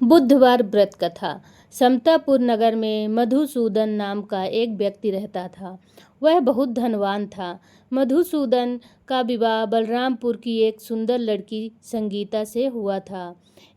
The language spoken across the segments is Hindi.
बुधवार व्रत कथा। समतापुर नगर में मधुसूदन नाम का एक व्यक्ति रहता था। वह बहुत धनवान था। मधुसूदन का विवाह बलरामपुर की एक सुंदर लड़की संगीता से हुआ था।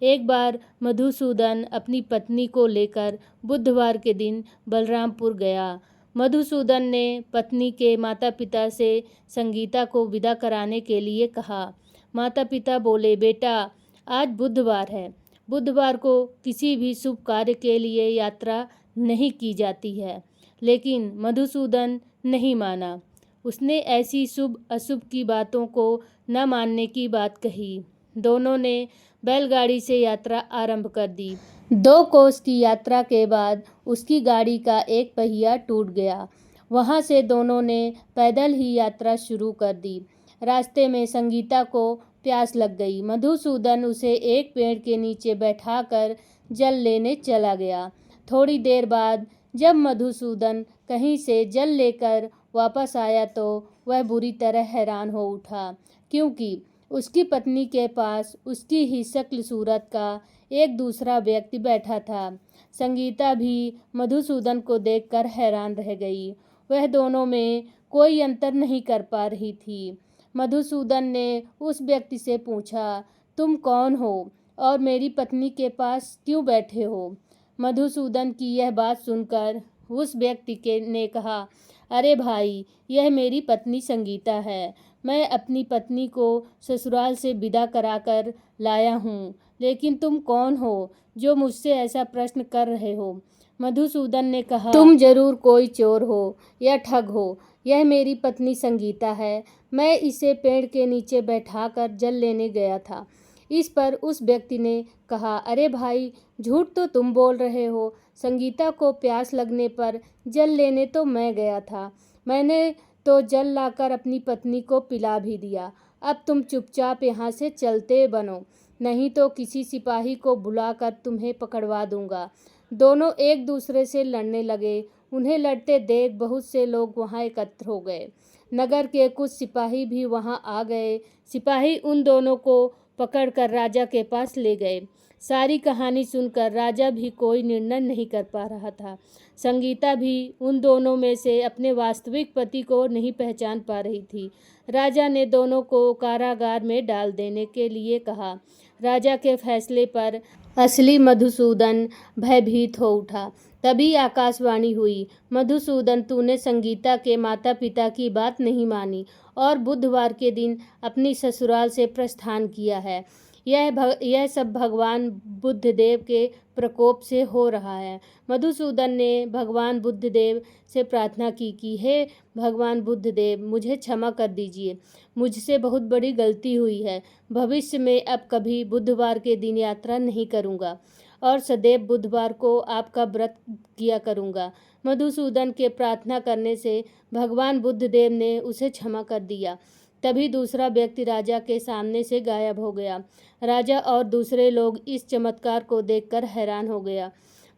एक बार मधुसूदन अपनी पत्नी को लेकर बुधवार के दिन बलरामपुर गया। मधुसूदन ने पत्नी के माता पिता से संगीता को विदा कराने के लिए कहा। माता पिता बोले, बेटा आज बुधवार है। बुधवार को किसी भी शुभ कार्य के लिए यात्रा नहीं की जाती है। लेकिन मधुसूदन नहीं माना। उसने ऐसी शुभ अशुभ की बातों को न मानने की बात कही। दोनों ने बैलगाड़ी से यात्रा आरंभ कर दी। 2 कोस की यात्रा के बाद उसकी गाड़ी का एक पहिया टूट गया। वहां से दोनों ने पैदल ही यात्रा शुरू कर दी। रास्ते में संगीता को प्यास लग गई। मधुसूदन उसे एक पेड़ के नीचे बैठाकर जल लेने चला गया। थोड़ी देर बाद जब मधुसूदन कहीं से जल लेकर वापस आया तो वह बुरी तरह हैरान हो उठा, क्योंकि उसकी पत्नी के पास उसकी ही शक्ल सूरत का एक दूसरा व्यक्ति बैठा था। संगीता भी मधुसूदन को देखकर हैरान रह गई। वह दोनों में कोई अंतर नहीं कर पा रही थी। मधुसूदन ने उस व्यक्ति से पूछा, तुम कौन हो और मेरी पत्नी के पास क्यों बैठे हो? मधुसूदन की यह बात सुनकर उस व्यक्ति ने कहा, अरे भाई, यह मेरी पत्नी संगीता है। मैं अपनी पत्नी को ससुराल से विदा कराकर लाया हूँ। लेकिन तुम कौन हो जो मुझसे ऐसा प्रश्न कर रहे हो? मधुसूदन ने कहा, तुम जरूर कोई चोर हो या ठग हो। यह मेरी पत्नी संगीता है। मैं इसे पेड़ के नीचे बैठाकर जल लेने गया था। इस पर उस व्यक्ति ने कहा, अरे भाई, झूठ तो तुम बोल रहे हो। संगीता को प्यास लगने पर जल लेने तो मैं गया था। मैंने तो जल लाकर अपनी पत्नी को पिला भी दिया। अब तुम चुपचाप यहाँ से चलते बनो, नहीं तो किसी सिपाही को बुलाकर तुम्हें पकड़वा दूंगा। दोनों एक दूसरे से लड़ने लगे। उन्हें लड़ते देख बहुत से लोग वहां एकत्र हो गए। नगर के कुछ सिपाही भी वहां आ गए। सिपाही उन दोनों को पकड़कर राजा के पास ले गए। सारी कहानी सुनकर राजा भी कोई निर्णय नहीं कर पा रहा था। संगीता भी उन दोनों में से अपने वास्तविक पति को नहीं पहचान पा रही थी। राजा ने दोनों को कारागार में डाल देने के लिए कहा। राजा के फैसले पर असली मधुसूदन भयभीत हो उठा। तभी आकाशवाणी हुई, मधुसूदन, तूने संगीता के माता पिता की बात नहीं मानी और बुधवार के दिन अपनी ससुराल से प्रस्थान किया है। यह सब भगवान बुद्धदेव के प्रकोप से हो रहा है। मधुसूदन ने भगवान बुद्धदेव से प्रार्थना की कि हे भगवान बुद्धदेव, मुझे क्षमा कर दीजिए। मुझसे बहुत बड़ी गलती हुई है। भविष्य में अब कभी बुधवार के दिन यात्रा नहीं करूँगा और सदैव बुधवार को आपका व्रत किया करूँगा। मधुसूदन के प्रार्थना करने से भगवान बुद्धदेव ने उसे क्षमा कर दिया। तभी दूसरा व्यक्ति राजा के सामने से गायब हो गया। राजा और दूसरे लोग इस चमत्कार को देखकर हैरान हो गया।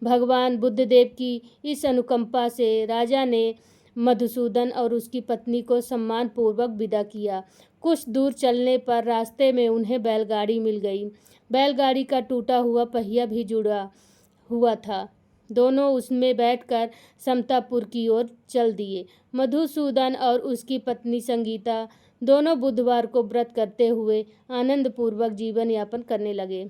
भगवान बुद्धदेव की इस अनुकंपा से राजा ने मधुसूदन और उसकी पत्नी को सम्मानपूर्वक विदा किया। कुछ दूर चलने पर रास्ते में उन्हें बैलगाड़ी मिल गई। बैलगाड़ी का टूटा हुआ पहिया भी जुड़ा हुआ था। दोनों उसमें बैठकर समतापुर की ओर चल दिए। मधुसूदन और उसकी पत्नी संगीता दोनों बुधवार को व्रत करते हुए आनंदपूर्वक जीवन यापन करने लगे।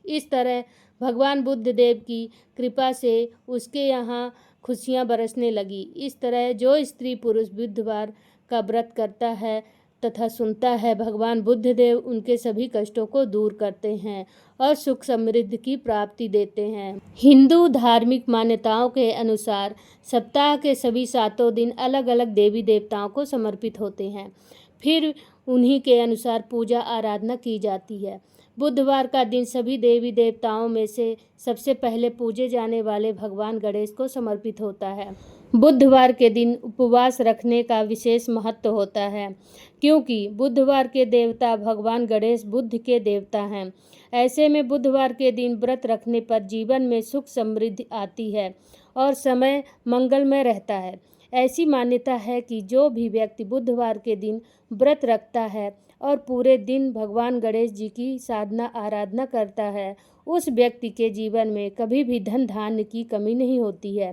इस तरह भगवान बुद्धदेव की कृपा से उसके यहाँ खुशियाँ बरसने लगी। इस तरह जो स्त्री पुरुष बुधवार का व्रत करता है तथा सुनता है, भगवान बुद्धदेव उनके सभी कष्टों को दूर करते हैं और सुख समृद्धि की प्राप्ति देते हैं। हिंदू धार्मिक मान्यताओं के अनुसार सप्ताह के सभी 7 दिन अलग अलग देवी देवताओं को समर्पित होते हैं। फिर उन्हीं के अनुसार पूजा आराधना की जाती है। बुधवार का दिन सभी देवी देवताओं में से सबसे पहले पूजे जाने वाले भगवान गणेश को समर्पित होता है। बुधवार के दिन उपवास रखने का विशेष महत्व होता है, क्योंकि बुधवार के देवता भगवान गणेश बुद्ध के देवता हैं। ऐसे में बुधवार के दिन व्रत रखने पर जीवन में सुख समृद्धि आती है और समय मंगलमय रहता है। ऐसी मान्यता है कि जो भी व्यक्ति बुधवार के दिन व्रत रखता है और पूरे दिन भगवान गणेश जी की साधना आराधना करता है, उस व्यक्ति के जीवन में कभी भी धन धान्य की कमी नहीं होती है।